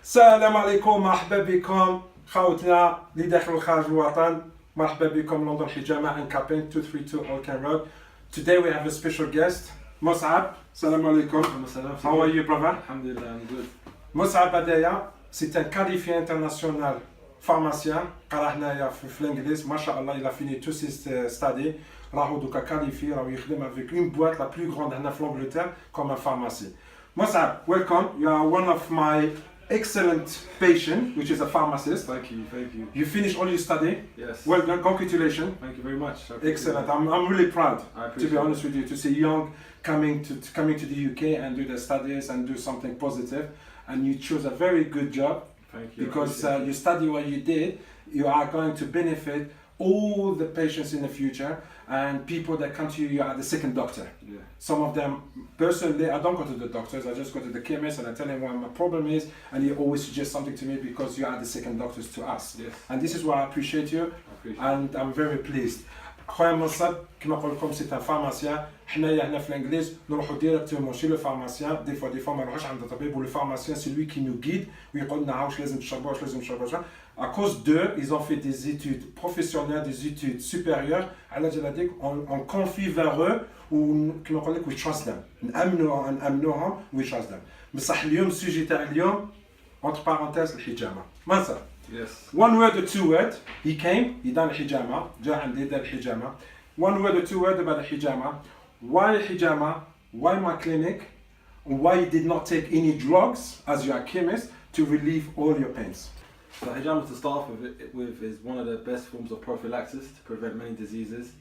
السلام عليكم، مرحبا بكم خوتنا اللي داخل وخارج الوطن. مرحبا بكم لندن حجامة and Capin 232 Olcan Road. Today we have a special guest, Mus'ab. Salam alaikum. How are you, brother? Alhamdulillah, I'm good. Mus'ab Adaya, c'est un qualifié international pharmacien. قرا هنايا في الانجليز ما شاء الله. Il a fini tous ses studies. راهو دوكا qualifié راهو يخدم avec une boîte la plus grande هنا في l'Angleterre comme un pharmacie. Mus'ab, welcome. You are one of my excellent patient, which is a pharmacist. Thank you. You finished all your study. Yes. Well done, congratulations. Thank you very much. I appreciate Excellent. that. I'm really proud, I to appreciate be honest it. with you, to see young coming to the UK and do their studies and do something positive. And you chose a very good job Thank you. I because appreciate you study what you did. You are going to benefit all the patients in the future and people that come to you. You are the second doctor. it. Yeah. Some of them, personally, I don't go to the doctors, I just go to the chemist and I tell him what my problem is, and he always suggests something to me because you are the second doctors to us. Yes. And this is why I appreciate you, I appreciate and I'm very pleased. خويا مصعب كما نقول لكم سي ان فارماسيان. حنايا هنا في الانجليز نروحوا ديريكتومون شي لو فارماسيان. دي فوا ما نروحوش عند الطبيب، ولو فارماسيان سي لوي كي نو غيد ويقول لنا واش لازم تشربوا واش لازم تشربوا. À cause d'eux, ils ont fait des études professionnelles, des études supérieures. على جال هذيك on confie vers eux وكما نقول لك we trust them. نأمنوهم we trust them. بصح اليوم السوجي تاع اليوم entre parenthèses الحجامة. ماذا؟ Yes. One word or two word. He came, يدار الحجامة، جاء عندي دار الحجامة. One word or two word about الحجامة. Why الحجامة? Why my clinic? Why you did not take any drugs as your chemist to relieve all your pains? So hijama, to start off with is one of the best forms of prophylaxis to prevent many diseases.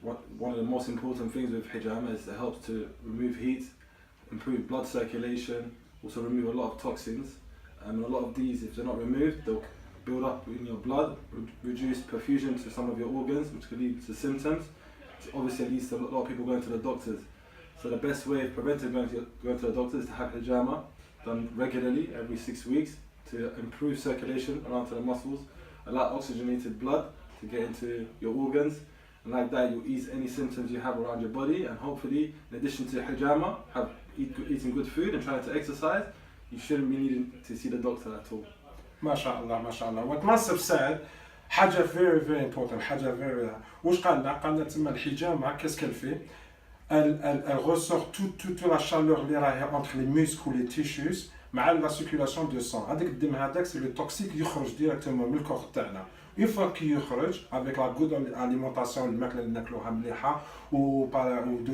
One of the most important things with hijama is it helps to remove heat, improve blood circulation, also remove a lot of toxins. And a lot of these, if they're not removed, they'll build up in your blood, reduce perfusion to some of your organs, which could lead to symptoms. So obviously, it leads to a lot of people going to the doctors. So the best way of preventing going to the doctor is to have hijama done regularly every 6 weeks to improve circulation around to the muscles, allow oxygenated blood to get into your organs, and like that you'll ease any symptoms you have around your body. And hopefully, in addition to hijama, eating good food and trying to exercise, you shouldn't be needing to see the doctor at all. ما شاء الله ما شاء الله. What Mus'ab said حاجة very important. حاجة very واش قالنا تما الحجامة qu'est-ce qu'elle fait? Elle ressort toute la chaleur اللي راهي entre les muscles ou les tissus مع la circulation de sang. هذاك الدم هذاك سي لو توكسيك يخرج ديريكتومون من الكور تاعنا. Une fois qu'il يخرج avec la good alimentation الماكلة اللي ناكلوها مليحة و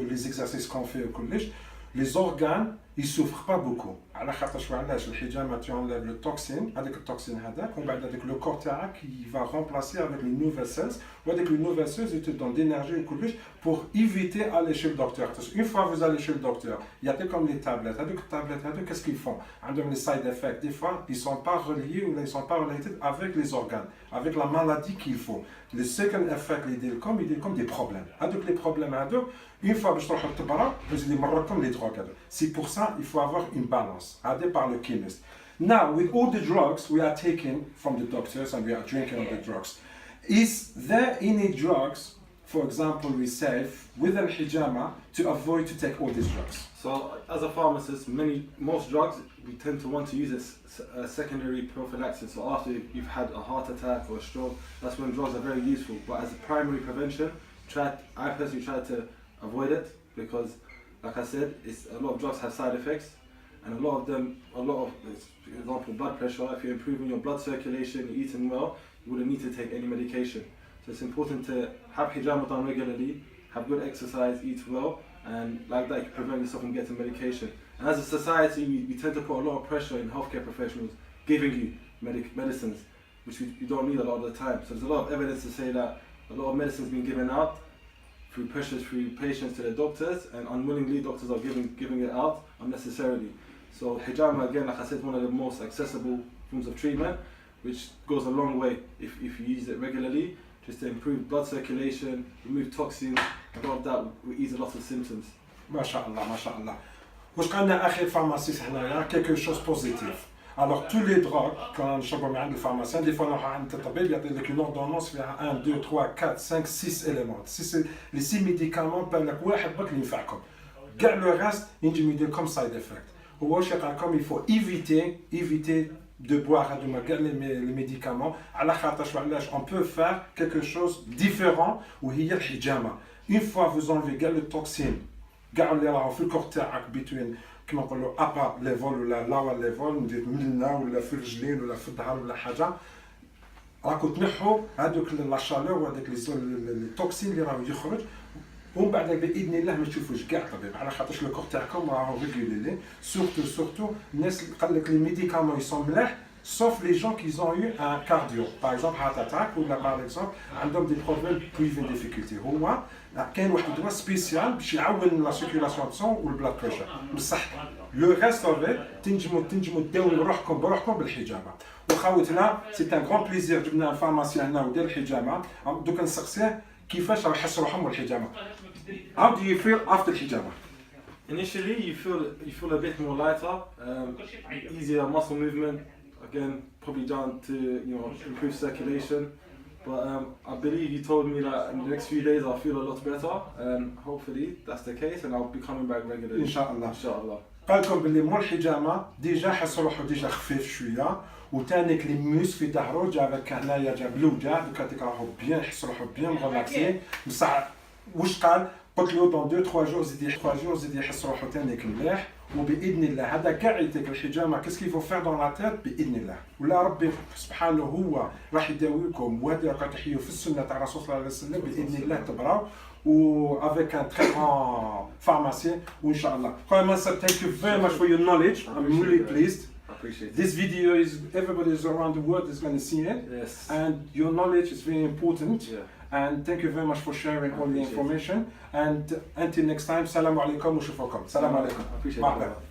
les exercices qu'on fait وكلش, les organes ils souffrent pas beaucoup. على خاطر علاش الحجامة تنلغ لو توكسين، هذاك التوكسين هذاك ومن بعد هذاك لو كور تاعك il va remplacer avec les nouvelles cells وهذيك les nouvelles cells ils te donnent d'énergie وكلش pour éviter aller chez le docteur. Une fois vous allez chez le docteur, il y a comme les tablettes. هذوك التابلت هذوك qu'est-ce qu'ils font? عندهم les side effects. Des fois ils sont pas reliés ou ils sont pas related avec les organes, avec la maladie qu'il faut. Le second effect اللي يدير لكم des problèmes. هذوك les problèmes هذوك une fois باش تروحوا للطبرة باش يمركم les drogues هذوك. C'est pour ça il faut avoir une balance. Aidé par le chemist. Now with all the drugs we are taking from the doctors and we are drinking all the drugs, is there any drugs, for example, we say with al-hijama to avoid to take all these drugs? So, as a pharmacist, most drugs we tend to want to use as a secondary prophylaxis. So, after you've had a heart attack or a stroke, that's when drugs are very useful. But as a primary prevention, I personally try to avoid it because, like I said, a lot of drugs have side effects, and a lot of, for example, blood pressure. If you're improving your blood circulation, you're eating well, you wouldn't need to take any medication. So it's important to have hijama done regularly, have good exercise, eat well, and like that you can prevent yourself from getting medication. And as a society, we tend to put a lot of pressure in healthcare professionals giving you medicines, which you don't need a lot of the time. So there's a lot of evidence to say that a lot of medicine is being given out through pressures through patients to the doctors, and unwillingly doctors are giving it out unnecessarily. So hijama, again, like I said, one of the most accessible forms of treatment, which goes a long way if you use it regularly, just to improve blood circulation, remove toxins, and all of that will ease a lot of symptoms. ما شاء الله ما شاء الله. واش قالنا اخي الفارماسيست هنايا quelque chose positif. Alors tous les drogues quand نشربوا من عند الفارماسيان دي فوا نروح عند الطبيب يعطي لك une ordonnance فيها 1 2 3 4 5 6 éléments. Les 6 médicaments بان لك واحد برك اللي ينفعكم. كاع لو ريست ينجم يدير لكم سايد افكت. هو واش يقال لكم il faut éviter de boire les médicaments. على خاطرش وعلاش on peut faire quelque chose différent وهي الحجامة. Une fois vous enlevez كاع le toxine كاع اللي راهو في الكور تاعك بين كما نقولوا ابا ليفول ولا لاوا ليفول ندير ملنا ولا في الرجلين ولا في الظهر ولا حاجه راكو تنحوا هذوك لا شالور وهذاك لي توكسين اللي راهو يخرج ومن بعد باذن الله ما تشوفوش كاع طبيب على خاطرش لو كور تاعكم راهو ريغولي سورتو الناس قال لك لي ميديكامون يسون ملاح sauf les gens qui ont eu un cardio par exemple heart attack ou par exemple عندهم des problèmes breathing difficulty هو كاين واحد الدواء سبيسيال باش يعاون لا سيركيلاسيون دو سون والبلاد بريشر بصح لو ريست تنجموا تداويو روحكم بروحكم بالحجامه وخاوتنا سي ان غران بليزير جبنا فارماسي هنا ودار الحجامه دوك نسقسيه كيفاش راه يحس روحهم بالحجامه how do you feel after الحجامه Initially, you feel a bit more lighter, easier muscle movement. Again, probably down to improve circulation. But I believe you told me that in the next few days I'll feel a lot better, and hopefully that's the case, and I'll be coming back regularly. Inshallah. Inshallah. قال لكم باللي مول الحجامه ديجا حس روحو ديجا خفيف شويه وتانيك لي موس في ظهرو جابك هنايا جاب الوجع دوكا ديك راهو بيان يحس روحو بيان ريلاكسي بصح واش قال قلت له دون 2 3 جور زيد يحس روحو تانيك مليح وباذن الله هذا كاع يعطيك الحجامه كيس كيفو فير دون لا تيت باذن الله ولا ربي سبحانه هو راح يداويكم وهذا راح تحيوا في السنه تاع الرسول صلى الله عليه وسلم باذن الله تبراو و avec un très grand pharmacien inshallah. Sir, thank you very much for your knowledge. I'm really pleased. Appreciate it. This video is everybody is around the world is going to see it. Yes. And your knowledge is very important. Yeah. And thank you very much for sharing all the information. And until next time, salam alaikum wa shufakum. Salam alaikum. I appreciate it.